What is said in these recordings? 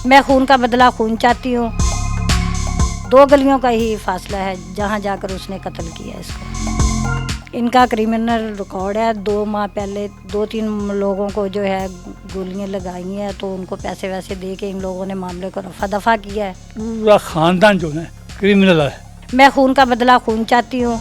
मैं खून का बदला खून चाहती हूँ. 2 गलियों का ही फासला है जहाँ जाकर उसने कत्ल किया इसको. इनका क्रिमिनल रिकॉर्ड है. 2 माह पहले 2-3 लोगों को जो है गोलियां लगाई हैं, तो उनको पैसे वैसे दे के इन लोगों ने मामले को रफा दफा किया है. पूरा खानदान जो है क्रिमिनल है. मैं खून का बदला खून चाहती हूँ.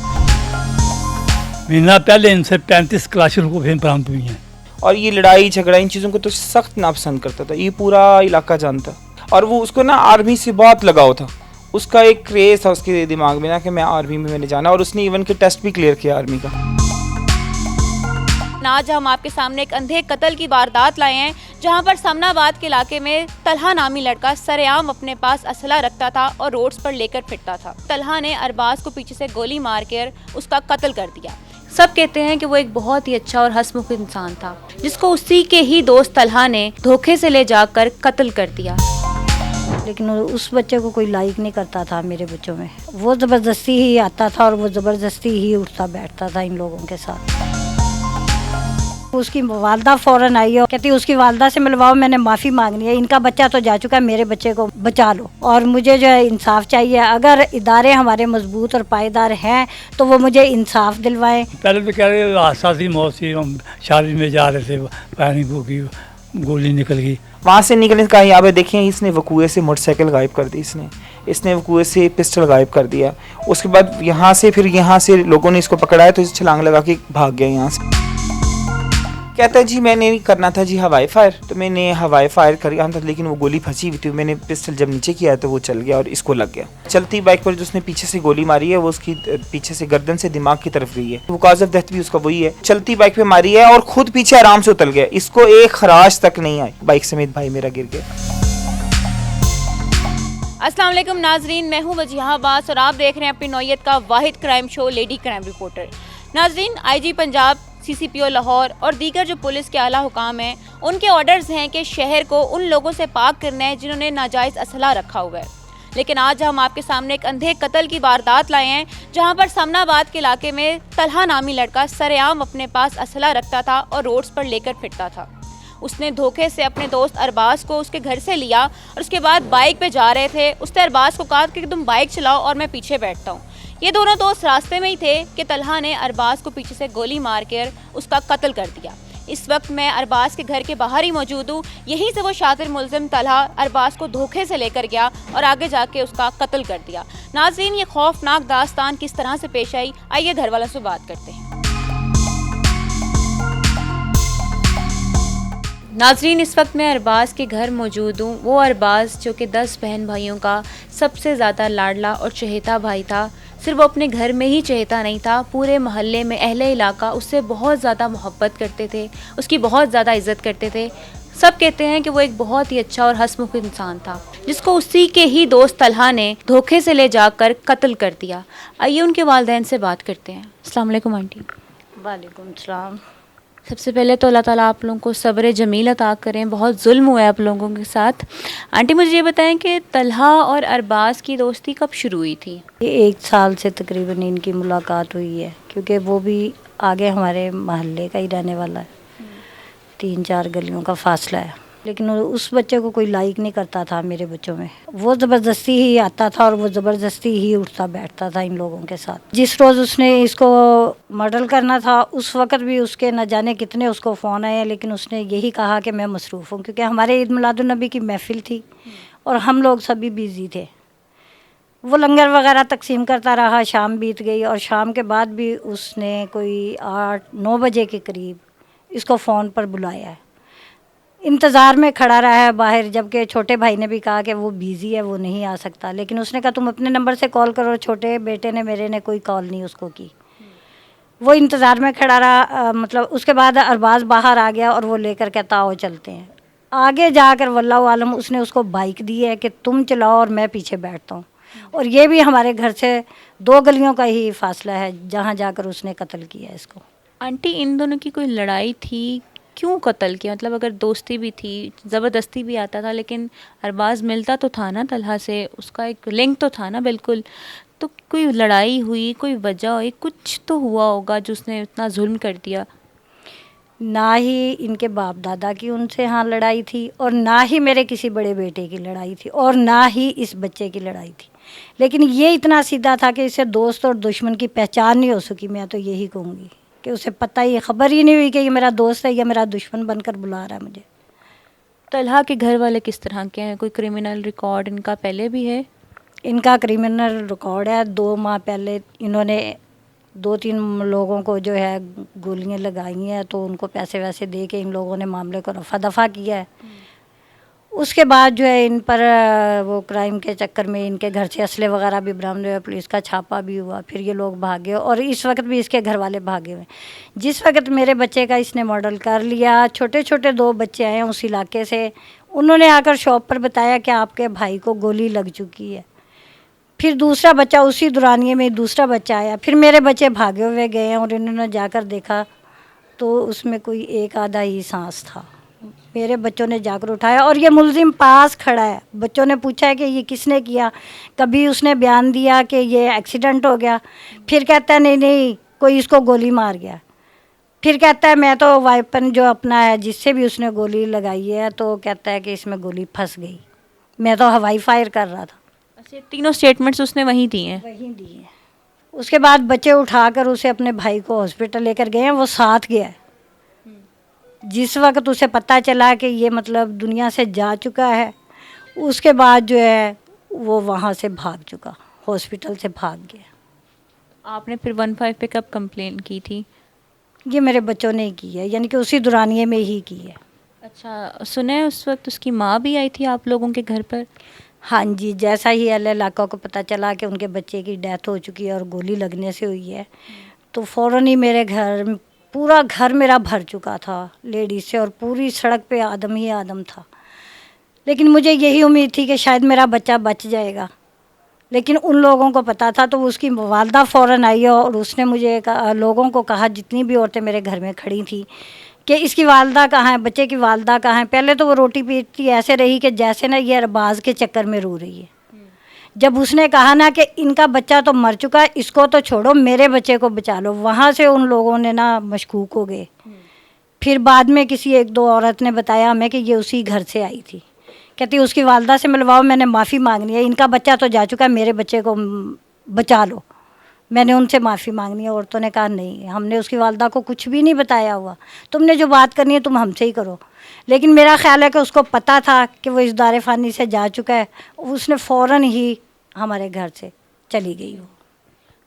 महीना पहले इनसे 35 क्लाशों को भी बरामद हुई हैं. और ये लड़ाई झगड़ा इन चीज़ों को तो सख्त नापसंद करता था, ये पूरा इलाका जानता. और वो उसको ना आर्मी से बहुत लगाव था, उसका एक क्रेज़ था उसके दिमाग में ना कि मैं आर्मी में मैंने जाना, और उसने इवन के टेस्ट भी क्लियर किया आर्मी का. आज हम आपके सामने एक अंधे कत्ल की वारदात लाए हैं, जहां पर समनाबाद के इलाके में तलहा नामी लड़का सरेआम अपने पास असला रखता था और रोड्स पर लेकर फिरता था. तलहा ने अरबाज को पीछे से गोली मारकर उसका कत्ल कर दिया. सब कहते हैं कि वो एक बहुत ही अच्छा और हंसमुख इंसान था, जिसको उसी के ही दोस्त तलहा ने धोखे से ले जाकर कत्ल कर दिया. लेकिन उस बच्चे को कोई लाइक नहीं करता था मेरे बच्चों में. वो ज़बरदस्ती ही आता था और वो ज़बरदस्ती ही उठता बैठता था इन लोगों के साथ. उसकी वालदा फ़ौरन आई और कहती उसकी वालदा से मिलवाओ, मैंने माफ़ी मांगनी है, इनका बच्चा तो जा चुका है, मेरे बच्चे को बचा लो और मुझे जो है इंसाफ चाहिए. अगर इदारे हमारे मजबूत और पायदार हैं तो वो मुझे इंसाफ दिलवाएं. पहले तो कह रहे हादसा सी मौत सी, हम शादी में जा रहे थे, पानी भूखी गोली निकल गई. वहाँ से निकलने का यहाँ पे देखें, इसने वकूए से मोटरसाइकिल गायब कर दी, इसने वकूए से पिस्टल गायब कर दिया. उसके बाद यहाँ से लोगों ने इसको पकड़ाया तो इस छलांग लगा के भाग गया यहाँ से. कहता है जी मैंने नहीं करना था जी हवाई फायर, तो मैंने हवाई फायर कर था, लेकिन वो गोली फंसी हुई थी. मैंने पिस्टल जब नीचे किया तो वो चल गया और इसको लग गया. चलती बाइक पर जो उसने पीछे से गोली मारी है, वो उसकी पीछे से गर्दन से दिमाग की तरफ गई है. वो कॉज ऑफ डेथ भी उसका वही है, चलती बाइक पे मारी है और खुद पीछे आराम से उतर गया. इसको एक खराश तक नहीं आई, बाइक समेत भाई मेरा गिर गया. अस्सलाम वालेकुम नाजरीन, मैं हूँ वजीहा अब्बास और आप देख रहे हैं अपनी नौयत का वाहिद crime show lady crime reporter. नाजरीन, आईजी पंजाब, सीसीपीओ लाहौर और दीगर जो पुलिस के आला हुकाम हैं, उनके ऑर्डर्स हैं कि शहर को उन लोगों से पाक करना है जिन्होंने नाजायज़ असला रखा हुआ है. लेकिन आज हम आपके सामने एक अंधे कत्ल की वारदात लाए हैं, जहां पर समनाबाद के इलाके में तलहा नामी लड़का सरेआम अपने पास असला रखता था और रोड्स पर लेकर फिरता था. उसने धोखे से अपने दोस्त अरबाज को उसके घर से लिया और उसके बाद बाइक पे जा रहे थे. उसने अरबाज को कहा कि तुम बाइक चलाओ और मैं पीछे बैठता हूँ. ये दोनों दोस्त रास्ते में ही थे कि तलहा ने अरबाज को पीछे से गोली मारकर उसका कत्ल कर दिया. इस वक्त मैं अरबाज के घर के बाहर ही मौजूद हूँ. यहीं से वो शातिर मुलजिम तलहा अरबाज को धोखे से लेकर गया और आगे जाके उसका कत्ल कर दिया. नाज़रीन, ये खौफनाक दास्तान किस तरह से पेश आई, आइए घर वालों से बात करते हैं. नाज़रीन, इस वक्त मैं अरबाज के घर मौजूद हूँ. वो अरबाज जो कि 10 बहन भाइयों का सबसे ज़्यादा लाडला और चहेता भाई था. सिर्फ वो अपने घर में ही चहेता नहीं था, पूरे मोहल्ले में अहले इलाका उससे बहुत ज़्यादा मोहब्बत करते थे, उसकी बहुत ज़्यादा इज़्ज़त करते थे. सब कहते हैं कि वो एक बहुत ही अच्छा और हंसमुख इंसान था, जिसको उसी के ही दोस्त तलहा ने धोखे से ले जाकर कत्ल कर दिया. आइए उनके वालिदैन से बात करते हैं. अस्सलाम वालेकुम आंटी. वालेकुम सलाम. सबसे पहले तो अल्लाह ताला आप लोगों को सब्र जमील अता करें, बहुत जुल्म हुआ है आप लोगों के साथ. आंटी, मुझे ये बताएं कि तलहा और अरबाज की दोस्ती कब शुरू हुई थी? 1 साल से तकरीबन इनकी मुलाकात हुई है, क्योंकि वो भी आगे हमारे महल्ले का ही रहने वाला है. 3-4 गलियों का फासला है. लेकिन उस बच्चे को कोई लाइक नहीं करता था मेरे बच्चों में. वो ज़बरदस्ती ही आता था और वो ज़बरदस्ती ही उठता बैठता था इन लोगों के साथ. जिस रोज़ उसने इसको मर्डर करना था, उस वक्त भी उसके न जाने कितने उसको फ़ोन आए, लेकिन उसने यही कहा कि मैं मसरूफ़ हूँ, क्योंकि हमारे ईद मिलादुन्नबी की महफ़िल थी और हम लोग सभी बिज़ी थे. वो लंगर वगैरह तकसीम करता रहा, शाम बीत गई और शाम के बाद भी उसने कोई 8-9 बजे के करीब इसको फ़ोन पर बुलाया है. इंतज़ार में खड़ा रहा है बाहर, जबकि छोटे भाई ने भी कहा कि वो बिज़ी है, वो नहीं आ सकता. लेकिन उसने कहा तुम अपने नंबर से कॉल करो. छोटे बेटे ने मेरे ने कोई कॉल नहीं उसको की. वो इंतज़ार में खड़ा रहा. मतलब उसके बाद अरबाज बाहर आ गया और वो लेकर कहता आओ चलते हैं. आगे जाकर वल्लाहु आलम उसने उसको बाइक दी है कि तुम चलाओ और मैं पीछे बैठता हूँ. और ये भी हमारे घर से 2 गलियों का ही फासला है जहाँ जाकर उसने कत्ल किया इसको. आंटी, इन दोनों की कोई लड़ाई थी? क्यों कत्ल किया? मतलब अगर दोस्ती भी थी, ज़बरदस्ती भी आता था, लेकिन अरबाज मिलता तो था ना तलहा से, उसका एक लिंक तो था ना बिल्कुल. तो कोई लड़ाई हुई, कोई वजह हुई, कुछ तो हुआ होगा जो उसने इतना जुल्म कर दिया. ना ही इनके बाप दादा की उनसे यहाँ लड़ाई थी, और ना ही मेरे किसी बड़े बेटे की लड़ाई थी, और ना ही इस बच्चे की लड़ाई थी। लेकिन ये इतना सीधा था कि इसे दोस्त और दुश्मन की पहचान नहीं हो सकी। मैं तो यही कहूँगी कि उसे पता ही, खबर ही नहीं हुई कि ये मेरा दोस्त है या मेरा दुश्मन बनकर बुला रहा है मुझे। तलहा के घर वाले किस तरह के हैं? कोई क्रिमिनल रिकॉर्ड इनका पहले भी है? इनका क्रिमिनल रिकॉर्ड है। 2 माह पहले इन्होंने 2-3 लोगों को जो है गोलियां लगाई हैं, तो उनको पैसे वैसे दे के इन लोगों ने मामले को रफा दफा किया है। उसके बाद जो है इन पर वो क्राइम के चक्कर में इनके घर से असले वगैरह भी बरामद हुए, पुलिस का छापा भी हुआ, फिर ये लोग भागे, और इस वक्त भी इसके घर वाले भागे हुए। जिस वक्त मेरे बच्चे का इसने मॉडल कर लिया, छोटे छोटे 2 बच्चे आए उस इलाके से, उन्होंने आकर शॉप पर बताया कि आपके भाई को गोली लग चुकी है। फिर दूसरा बच्चा, उसी दौरानिए में दूसरा बच्चा आया, फिर मेरे बच्चे भागे हुए गए हैं, और इन्होंने जाकर देखा तो उसमें कोई एक आधा ही सांस था। मेरे बच्चों ने जाकर उठाया, और ये मुलजिम पास खड़ा है। बच्चों ने पूछा है कि ये किसने किया। कभी उसने बयान दिया कि ये एक्सीडेंट हो गया, फिर कहता है नहीं नहीं कोई इसको गोली मार गया, फिर कहता है मैं तो वाइपन जो अपना है जिससे भी उसने गोली लगाई है, तो कहता है कि इसमें गोली फंस गई, मैं तो हवाई फायर कर रहा था। अच्छा, तीनों स्टेटमेंट्स उसने वहीं दी हैं? वहीं दी है। उसके बाद बच्चे उठाकर उसे अपने भाई को हॉस्पिटल लेकर गए हैं, वो साथ गया है। जिस वक्त उसे पता चला कि ये मतलब दुनिया से जा चुका है, उसके बाद जो है वो वहाँ से भाग चुका, हॉस्पिटल से भाग गया। आपने फिर 15 पे कब कंप्लेन की थी? ये मेरे बच्चों ने ही की है, यानी कि उसी दौरानिए में ही की है। अच्छा, सुना है उस वक्त उसकी माँ भी आई थी आप लोगों के घर पर? हाँ जी, जैसा ही अल्लाह इलाका को पता चला कि उनके बच्चे की डेथ हो चुकी है और गोली लगने से हुई है, तो फ़ौरन ही मेरे घर, पूरा घर मेरा भर चुका था लेडीज़ से, और पूरी सड़क पे आदम ही आदम था। लेकिन मुझे यही उम्मीद थी कि शायद मेरा बच्चा बच जाएगा, लेकिन उन लोगों को पता था, तो उसकी वालदा फ़ौरन आई और उसने मुझे लोगों को कहा, जितनी भी औरतें मेरे घर में खड़ी थी, कि इसकी वालदा कहाँ है, बच्चे की वालदा कहाँ है। पहले तो वो रोटी पीटती ऐसे रही कि जैसे ना ये अरबाज के चक्कर में रो रही है। जब उसने कहा ना कि इनका बच्चा तो मर चुका है, इसको तो छोड़ो, मेरे बच्चे को बचा लो, वहाँ से उन लोगों ने ना मशकूक हो गए। फिर बाद में किसी 1-2 औरत ने बताया हमें कि ये उसी घर से आई थी। कहती उसकी वालदा से मिलवाओ, मैंने माफ़ी मांगनी है, इनका बच्चा तो जा चुका है, मेरे बच्चे को बचा लो, मैंने उनसे माफ़ी मांगनी है। औरतों ने कहा नहीं, हमने उसकी वालदा को कुछ भी नहीं बताया हुआ, तुमने जो बात करनी है तुम हमसे ही करो। लेकिन मेरा ख्याल है कि उसको पता था कि वो इस दारे फ़ानी से जा चुका है, उसने फ़ौरन ही हमारे घर से चली गई। वो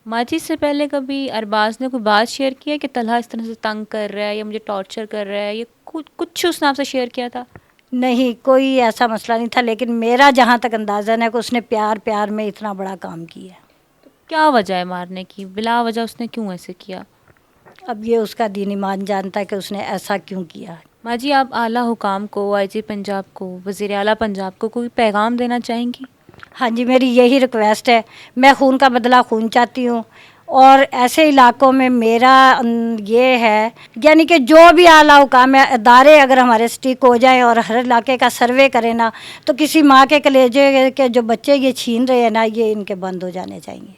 माजी से पहले कभी अरबाज ने कोई बात शेयर की है कि तलहा इस तरह से तंग कर रहा है या मुझे टॉर्चर कर रहा है, ये कुछ उसने आपसे शेयर किया था? नहीं, कोई ऐसा मसला नहीं था, लेकिन मेरा जहाँ तक अंदाज़ा है कि उसने प्यार प्यार में इतना बड़ा काम किया है। तो क्या वजह है मारने की? बिला वजह उसने क्यों ऐसे किया? अब ये उसका दीन ईमान जानता है कि उसने ऐसा क्यों किया। माजी, आप आला हुकाम को, आईजी पंजाब को, वज़ीर आला पंजाब को कोई पैगाम देना चाहेंगी? हाँ जी, मेरी यही रिक्वेस्ट है, मैं खून का बदला खून चाहती हूँ, और ऐसे इलाकों में मेरा ये है, यानी कि जो भी आला हुकाम है, इदारे अगर हमारे स्टिक हो जाएं और हर इलाके का सर्वे करें ना, तो किसी माँ के कलेजे के जो बच्चे ये छीन रहे हैं ना, ये इनके बंद हो जाने चाहिए।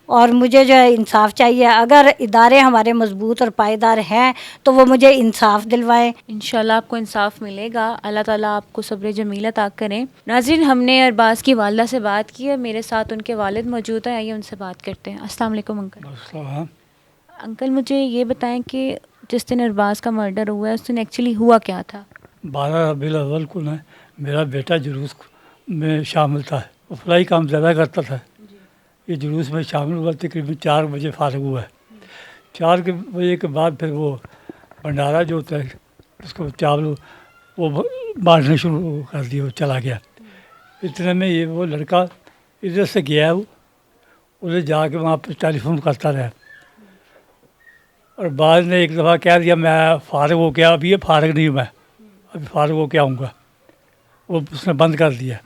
और मुझे जो है इंसाफ चाहिए। अगर इदारे हमारे मजबूत और पायदार हैं तो वो मुझे इंसाफ दिलवाएं। इंशाल्लाह आपको इंसाफ मिलेगा। अल्लाह ताला आपको सब्र जमील अता करें। नाज़रीन, हमने अरबाज की वालदा से बात की है, मेरे साथ उनके वालिद मौजूद हैं, आइए उनसे बात करते हैं। अस्सलाम वालेकुम अंकल। अंकल, मुझे ये बताएं कि जिस दिन अरबाज का मर्डर हुआ है उस दिन एक्चुअली हुआ क्या था? 12 रबीउल अव्वल को ना मेरा बेटा जुलूस में शामिल था, वो फलाई काम ज़्यादा करता था। ये जुलूस में शामिल हुआ, तकरीबन 4 बजे फारिग हुआ है। 4 बजे के बाद फिर वो भंडारा जो होता है उसको चावल वो बांटने शुरू कर दिया, वो चला गया। इतने में ये वो लड़का इधर से गया है, वो उधर जाके वहाँ पर टेलीफोन करता रहा, और बाद ने एक दफ़ा कह दिया मैं फारिग हो गया, अभी ये फारिग नहीं हूँ, मैं अभी फारिग हो के आऊँगा, वो उसने बंद कर दिया।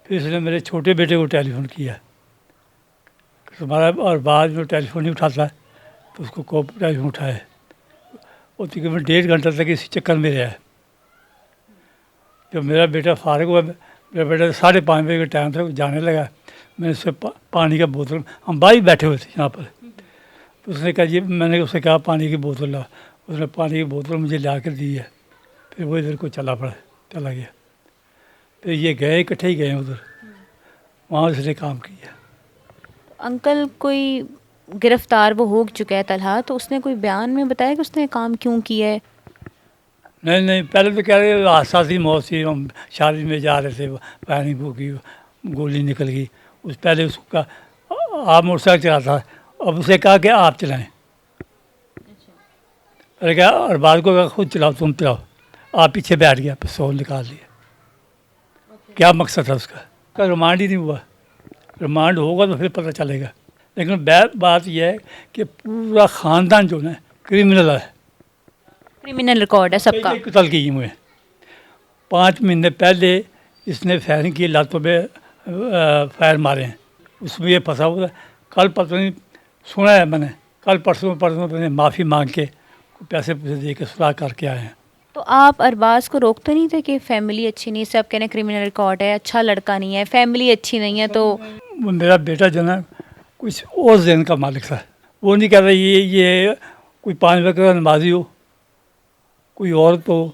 फिर इसने मेरे छोटे बेटे को टेलीफोन किया तुम्हारा, और बाद में टेलीफोन नहीं उठाता है, तो उसको को टेलीफोन उठाए, वो तकरीबन 1.5 घंटा तक इसी चक्कर में रहा है। जब मेरा बेटा फारिग हुआ, मेरा बेटा 5:30 बजे के टाइम तक जाने लगा, मैंने उससे पानी का बोतल, हम बाहर बैठे हुए थे यहाँ पर, तो उसने कहा जी, मैंने उससे कहा पानी की बोतल ला, उसने पानी की बोतल मुझे ला कर दी है, फिर वो इधर को चला गया। फिर ये गए, इकट्ठे ही गए उधर, वहाँ उसने काम किया। अंकल कोई गिरफ्तार वो हो चुका है तलहा, तो उसने कोई बयान में बताया कि उसने काम क्यों किया है? नहीं, पहले तो कह रहे हादसा थी, मौत थी, हम शादी में जा रहे थे, फायरिंग की गोली निकल गई। उस पहले उसका आप मोटरसाइकिल चलाता, अब उसे कहा कि आप चलाएं। पहले कहा अरबाज को कहा खुद चलाओ, तुम चलाओ, आप पीछे बैठ गया, पिस्तौल निकाल लिया। क्या मकसद था उसका रिमांड ही नहीं हुआ। रिमांड होगा तो फिर पता चलेगा। लेकिन बात यह है कि पूरा ख़ानदान जो है क्रिमिनल है, क्रिमिनल रिकॉर्ड है सबका। कत्ल किए हुए 5 महीने पहले इसने फायरिंग की, लातों में फायर मारे हैं, उसमें ये फंसा हुआ है। कल पता नहीं सुना है मैंने, कल परसों मैंने माफ़ी मांग के पैसे दे के सुराग करके आए हैं। तो आप अरबाज को रोकते नहीं थे कि फैमिली अच्छी नहीं है, सब कहने क्रिमिनल रिकॉर्ड है, अच्छा लड़का नहीं है, फैमिली अच्छी नहीं है? तो वो मेरा बेटा जो ना कुछ और ज़हन का मालिक था, वो नहीं कह रहा ये कोई 5 वक्त का नमाजी हो, कोई औरत हो,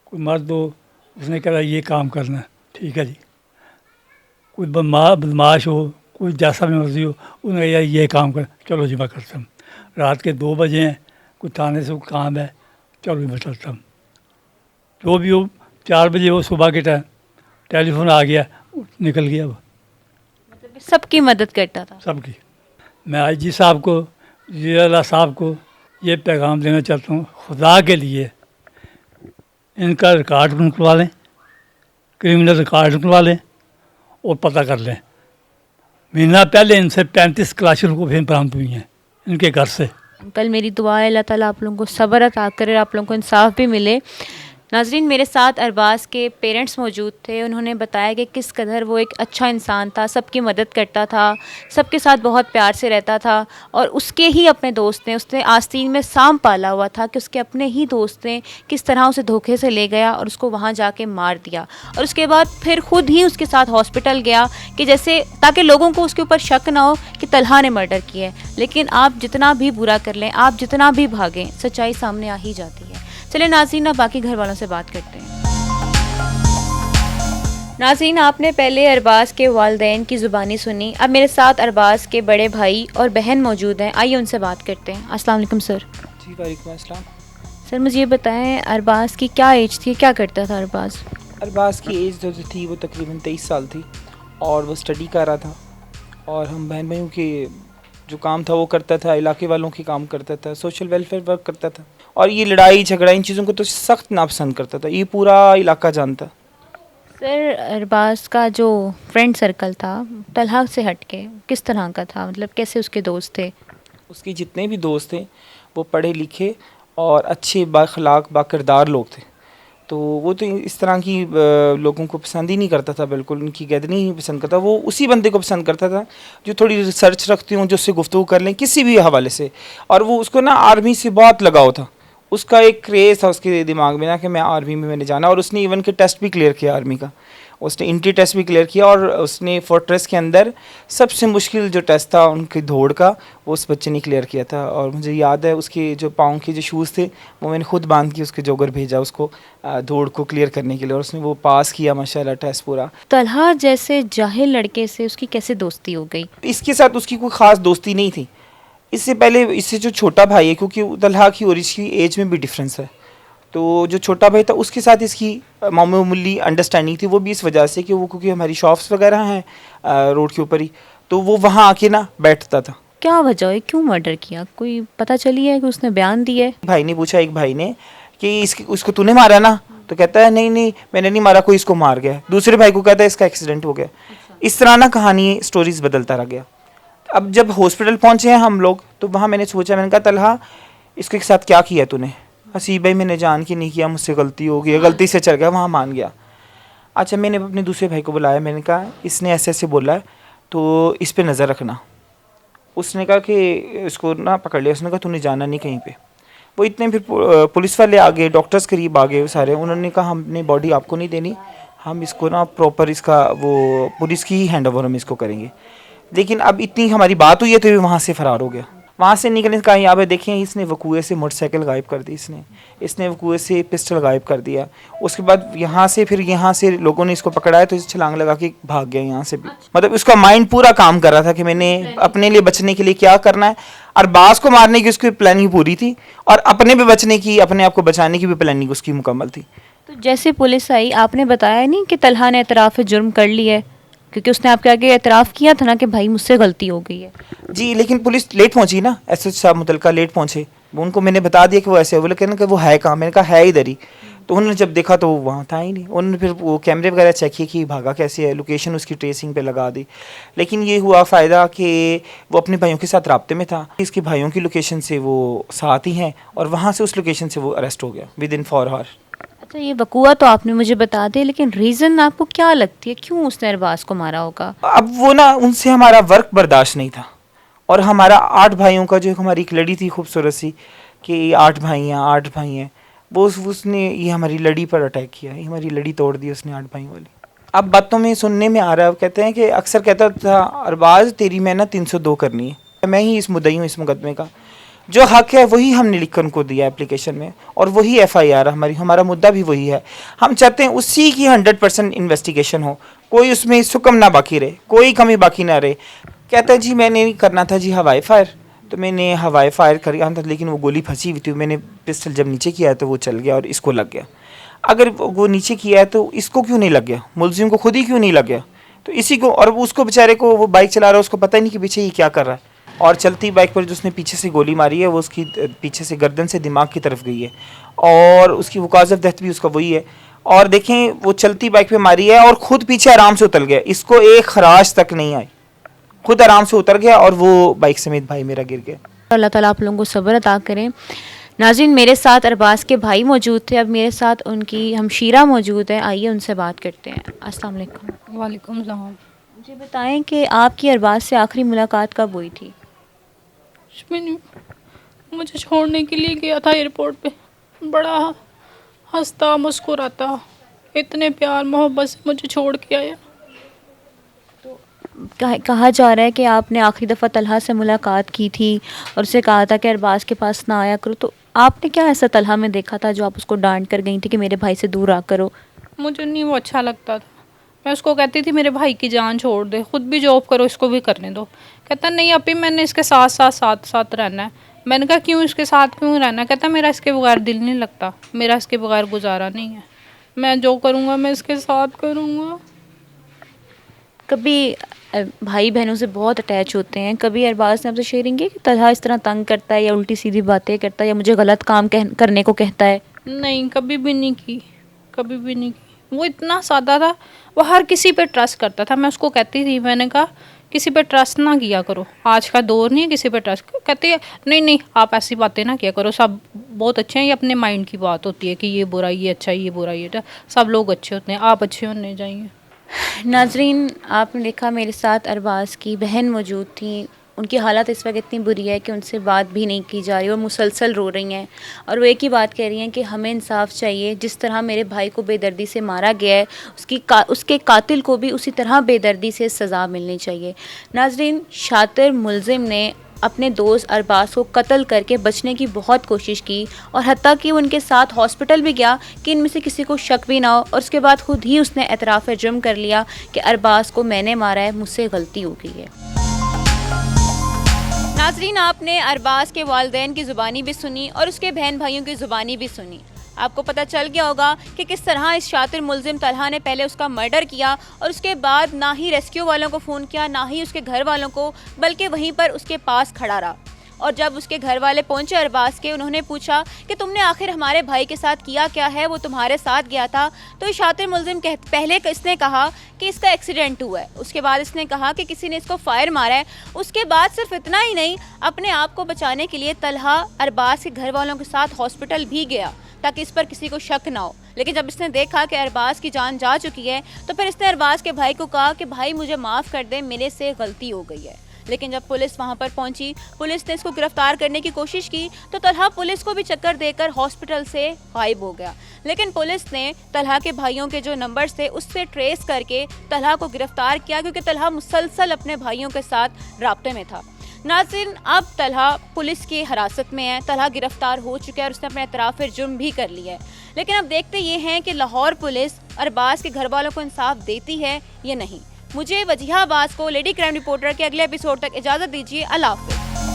कोई मर्द हो, उसने कह रहा ये काम करना है, ठीक है जी। कोई बदमाश हो, कोई जैसा भी मर्जी हो, उन्हें यार ये काम कर, चलो जी मैं करता हूँ। रात के 2 बजे हैं, कोई थाने से काम है, चलो जी मैं चलता हूँ। जो भी हो, 4 बजे हो सुबह के टाइम टेलीफोन आ गया, निकल गया वो। मतलब सबकी मदद करता था? सबकी। मैं आईजी साहब को, ज़िला साहब को ये पैगाम देना चाहता हूँ, खुदा के लिए इनका रिकॉर्ड निकलवा लें, क्रिमिनल रिकॉर्ड निकलवा लें और पता कर लें। महीना पहले इनसे 35 क्लाशों को फिर बरामद हुई हैं इनके घर से। अंकल मेरी दुआ है अल्लाह ताला आप लोगों को सब्र अता करे, आप लोगों को इंसाफ भी मिले। नाज़रीन, मेरे साथ अरबाज के पेरेंट्स मौजूद थे। उन्होंने बताया कि किस कदर वो एक अच्छा इंसान था, सबकी मदद करता था, सबके साथ बहुत प्यार से रहता था। और उसके ही अपने दोस्त ने, उसने आस्तीन में सांप पाला हुआ था कि उसके अपने ही दोस्त ने किस तरह उसे धोखे से ले गया और उसको वहाँ जाके मार दिया। और उसके बाद फिर ख़ुद ही उसके साथ हॉस्पिटल गया कि जैसे ताकि लोगों को उसके ऊपर शक ना हो कि तलहा ने मर्डर किया है। लेकिन आप जितना भी बुरा कर लें, आप जितना भी भागें, सच्चाई सामने आ ही जाती है। चलिए नाज़रीन, अब बाकी घर वालों से बात करते हैं। नाज़रीन, आपने पहले अरबाज के वालिदैन की ज़ुबानी सुनी, अब मेरे साथ अरबाज के बड़े भाई और बहन मौजूद हैं। आइए उनसे बात करते हैं। अस्सलाम वालेकुम सर। जी वालेकुम अस्सलाम। सर मुझे ये बताएं, अरबाज की क्या एज थी, क्या करता था अरबाज? अरबाज की एज जो थी वो तकरीबन 23 साल थी और वो स्टडी कर रहा था, और हम बहन भाइयों के जो काम था वो करता था, इलाके वालों के काम करता था, सोशल वेलफेयर वर्क करता था। और ये लड़ाई झगड़ा इन चीज़ों को तो सख्त नापसंद करता था, ये पूरा इलाका जानता। सर अरबाज का जो फ्रेंड सर्कल था तलहा से हट के किस तरह का था, मतलब कैसे उसके दोस्त थे? उसके जितने भी दोस्त थे वो पढ़े लिखे और अच्छे बाखलाक बाकिरदार लोग थे। तो वो तो इस तरह की लोगों को पसंद ही नहीं करता था, बिल्कुल उनकी गैदरिंग ही पसंद करता। वो उसी बंदे को पसंद करता था जो थोड़ी रिसर्च रखती हूँ, जो उससे गुफ्तगू कर लें किसी भी हवाले से। और वो उसको ना आर्मी से बहुत लगाव था, उसका एक क्रेज़ था उसके दिमाग में ना कि मैं आर्मी में मैंने जाना। और उसने इवन के टेस्ट भी क्लियर किया आर्मी का, उसने इंट्री टेस्ट भी क्लियर किया। और उसने फोर्ट्रेस के अंदर सबसे मुश्किल जो टेस्ट था उनकी दौड़ का, वो उस बच्चे ने क्लियर किया था। और मुझे याद है उसके जो पाँव के जो शूज़ थे वो मैंने खुद बांध के उसके जोगर भेजा उसको दौड़ को क्लियर करने के लिए, और उसने वो पास किया माशाल्लाह टेस्ट पूरा। तलहा जैसे जाहिल लड़के से उसकी कैसे दोस्ती हो गई? इसके साथ उसकी कोई ख़ास दोस्ती नहीं थी। इससे पहले इससे जो छोटा भाई है, क्योंकि तलहा की और इसकी एज में भी डिफरेंस है, तो जो छोटा भाई था उसके साथ इसकी मामूली अंडरस्टैंडिंग थी। वो भी इस वजह से कि वो क्योंकि हमारी शॉप्स वगैरह हैं रोड के ऊपर ही, तो वो वहाँ आके ना बैठता था। क्या वजह है, क्यों मर्डर किया, कोई पता चली है कि उसने बयान दिया है? भाई ने पूछा एक भाई ने कि उसको तूने मारा ना, तो कहता है नहीं मैंने नहीं मारा, कोई इसको मार गया। दूसरे भाई को कहता है इसका एक्सीडेंट हो गया। इस तरह ना कहानी स्टोरीज बदलता रह गया। अब जब हॉस्पिटल पहुँचे हैं हम लोग, तो वहाँ मैंने सोचा, मैंने कहा तलहा इसके साथ क्या किया तूने? हसीब भाई मैंने जान के नहीं किया, मुझसे गलती हो गई, गलती से चल गया, वहाँ मान गया। अच्छा, मैंने अपने दूसरे भाई को बुलाया, मैंने कहा इसने ऐसे ऐसे बोला है तो इस पे नज़र रखना। उसने कहा कि इसको ना पकड़ लिया। उसने कहा तूने जाना नहीं कहीं पे। वो इतने फिर पुलिस वाले आ गए, डॉक्टर्स करीब आ गए सारे। उन्होंने कहा हमने बॉडी आपको नहीं देनी, हम इसको ना प्रॉपर इसका वो पुलिस की ही हैंड ओवर हम इसको करेंगे। लेकिन अब इतनी हमारी बात हुई है तो वहाँ से फ़रार हो गया। वहाँ से निकलने का यहाँ पे देखें, इसने वकूए से मोटरसाइकिल गायब कर दी, इसने वकूए से पिस्टल गायब कर दिया। उसके बाद यहाँ से लोगों ने इसको पकड़ाया तो इसे छलांग लगा के भाग गया यहाँ से भी। मतलब उसका माइंड पूरा काम कर रहा था कि मैंने अपने लिए बचने के लिए क्या करना है। अरबाज को मारने की उसकी प्लानिंग पूरी थी और अपने पे बचने की, अपने आप को बचाने की भी प्लानिंग उसकी मुकम्मल थी। तो जैसे पुलिस आई, आपने बताया नहीं कि तलहा ने एतराफ़ जुर्म कर लिया है, क्योंकि उसने आपके आगे एतराफ़ किया था ना कि भाई मुझसे गलती हो गई है। जी, लेकिन पुलिस लेट पहुंची ना, एसएच साहब मुतलका लेट पहुंचे। उनको मैंने बता दिया कि वो ऐसे, बोले कहना कि वो है कहाँ, मैंने कहा है इधर ही। तो उन्होंने जब देखा तो वो वहाँ था ही नहीं। उन्होंने फिर वो कैमरे वगैरह चेक किए कि भागा कैसे है, लोकेशन उसकी ट्रेसिंग पे लगा दी। लेकिन ये हुआ फ़ायदा कि वो अपने भाइयों के साथ राब्ते में था, इसके भाइयों की लोकेशन से वो साथ ही हैं और वहाँ से उस लोकेशन से वो अरेस्ट हो गया विद इन 4 आवर। अच्छा, ये वकूआ तो आपने मुझे बता दिया, लेकिन रीज़न आपको क्या लगती है क्यों उसने अरबाज को मारा होगा? अब वो ना, उनसे हमारा वर्क बर्दाश्त नहीं था और हमारा 8 भाइयों का, जो हमारी एक लड़ी थी खूबसूरत सी कि 8 भाई हैं, वो उसने ये हमारी लड़ी पर अटैक किया, ये हमारी लड़ी तोड़ दी उसने 8 भाइयों वाली। अब बातों में सुनने में आ रहा है, कहते हैं कि अक्सर कहता था अरबाज तेरी मैं ना 302 करनी है, मैं ही इस मुद्दई हूँ इस मुकदमे का, जो हक है वही हमने लिख कर उनको दिया एप्लीकेशन में और वही FIR हमारा मुद्दा भी वही है। हम चाहते हैं उसी की 100% इन्वेस्टिगेशन हो, कोई उसमें सुकम ना बाकी रहे, कोई कमी बाकी ना रहे। कहता है जी मैंने नहीं करना था जी हवाई फायर, तो मैंने हवाई फायर किया था, लेकिन वो गोली फंसी हुई थी, मैंने पिस्टल जब नीचे किया तो वो चल गया और इसको लग गया। अगर वो नीचे किया है तो इसको क्यों नहीं लग गया, मुलजिम को खुद ही क्यों नहीं लग गया? तो इसी को, और उसको बेचारे को, वो बाइक चला रहा है, उसको पता ही नहीं कि पीछे ये क्या कर रहा है। और चलती बाइक पर जो उसने पीछे से गोली मारी है वो उसकी पीछे से गर्दन से दिमाग की तरफ गई है और उसकी वकाज़ ऑफ डेथ भी उसका वही है। और देखें वो चलती बाइक पे मारी है और खुद पीछे आराम से उतर गया, इसको एक खराश तक नहीं आई, खुद आराम से उतर गया और वो बाइक समेत भाई मेरा गिर गया। अल्लाह ताला आप लोगों को सब्र अता करें। नाज़रीन, मेरे साथ अरबाज के भाई मौजूद थे, अब मेरे साथ उनकी हमशीरा मौजूद है, आइए उनसे बात करते हैं। अस्सलाम वालेकुम। वालेकुम सलाम। मुझे बताएं कि आपकी अरबाज से आखिरी मुलाकात कब हुई थी? मैंने मुझे छोड़ने के लिए गया था एयरपोर्ट पे, बड़ा हंसता मुस्कुराता, इतने प्यार मोहब्बत से मुझे छोड़ के आया। कहा जा रहा है कि आपने आखिरी दफ़ा तलहा से मुलाकात की थी और उसे कहा था कि अरबाज के पास ना आया करो, तो आपने क्या ऐसा तलहा में देखा था जो आप उसको डांट कर गई थी कि मेरे भाई से दूर आ करो? मुझे नहीं वो अच्छा लगता था, मैं उसको कहती थी मेरे भाई की जान छोड़ दे, खुद भी जॉब करो, इसको भी करने दो। कहता नहीं अभी मैंने इसके साथ रहना है। मैंने कहा क्यों, इसके साथ क्यों रहना? कहता मेरा इसके बगैर दिल नहीं लगता, मेरा इसके बगैर गुजारा नहीं है, मैं जो करूँगा मैं इसके साथ करूँगा। कभी भाई बहनों से बहुत अटैच होते हैं, कभी अरबाज ने आपसे शेयरिंग की कि तलहा इस तरह तंग करता है या उल्टी सीधी बातें करता है या मुझे गलत काम करने को कहता है? नहीं, कभी भी नहीं की, कभी भी नहीं की। वो इतना सादा था, वो हर किसी पे ट्रस्ट करता था। मैं उसको कहती थी, मैंने कहा किसी पे ट्रस्ट ना किया करो, आज का दौर नहीं है किसी पे ट्रस्ट। कहती है नहीं आप ऐसी बातें ना किया करो, सब बहुत अच्छे हैं, ये अपने माइंड की बात होती है कि ये बुरा ये अच्छा, ये बुरा ये, सब लोग अच्छे होते हैं, आप अच्छे होने चाहिए। नाजरीन, आपने देखा मेरे साथ अरबाज की बहन मौजूद थी, उनकी हालत इस वक्त इतनी बुरी है कि उनसे बात भी नहीं की जा रही और मुसलसल रो रही हैं और वो एक ही बात कह रही हैं कि हमें इंसाफ चाहिए। जिस तरह मेरे भाई को बेदर्दी से मारा गया है, उसके कातिल को भी उसी तरह बेदर्दी से सज़ा मिलनी चाहिए। नाजरीन, शातिर मुलजिम ने अपने दोस्त अरबाज को कत्ल करके बचने की बहुत कोशिश की और हत्ता कि उनके साथ हॉस्पिटल भी गया कि इनमें से किसी को शक भी ना हो, और उसके बाद खुद ही उसने एतराफ़ जुर्म कर लिया कि अरबाज को मैंने मारा है, मुझसे गलती हो गई है। नाज़रीन, आपने अरबाज के वालिदैन की ज़ुबानी भी सुनी और उसके बहन भाइयों की ज़ुबानी भी सुनी। आपको पता चल गया होगा कि किस तरह इस शातिर मुलजिम तलहा ने पहले उसका मर्डर किया और उसके बाद ना ही रेस्क्यू वालों को फ़ोन किया, ना ही उसके घर वालों को, बल्कि वहीं पर उसके पास खड़ा रहा। और जब उसके घर वाले पहुंचे अरबाज के, उन्होंने पूछा कि तुमने आखिर हमारे भाई के साथ किया क्या है, वो तुम्हारे साथ गया था। तो शातिर मुलजिम पहले इसने कहा कि इसका एक्सीडेंट हुआ है, उसके बाद इसने कहा कि किसी ने इसको फायर मारा है। उसके बाद सिर्फ इतना ही नहीं, अपने आप को बचाने के लिए तलहा अरबाज के घर वालों के साथ हॉस्पिटल भी गया ताकि इस पर किसी को शक ना हो। लेकिन जब इसने देखा कि अरबाज की जान जा चुकी है तो फिर इसने अरबाज के भाई को कहा कि भाई मुझे माफ़ कर दे, मेरे से गलती हो गई है। लेकिन जब पुलिस वहां पर पहुंची, पुलिस ने इसको गिरफ्तार करने की कोशिश की तो तलहा पुलिस को भी चक्कर देकर हॉस्पिटल से गायब हो गया। लेकिन पुलिस ने तलहा के भाइयों के जो नंबर्स थे उससे ट्रेस करके तलहा को गिरफ्तार किया, क्योंकि तलहा मुसलसल अपने भाइयों के साथ राब्ते में था। नाज़रीन, अब तलहा पुलिस की हिरासत में है। तलहा गिरफ्तार हो चुका है और उसने अपना एतराफ़ जुर्म भी कर लिया है। लेकिन अब देखते ये हैं कि लाहौर पुलिस अरबाज के घर वालों को इंसाफ देती है या नहीं। मुझे वजीहा अब्बास को लेडी क्राइम रिपोर्टर के अगले एपिसोड तक इजाज़त दीजिए। अल्लाह हाफ़िज़।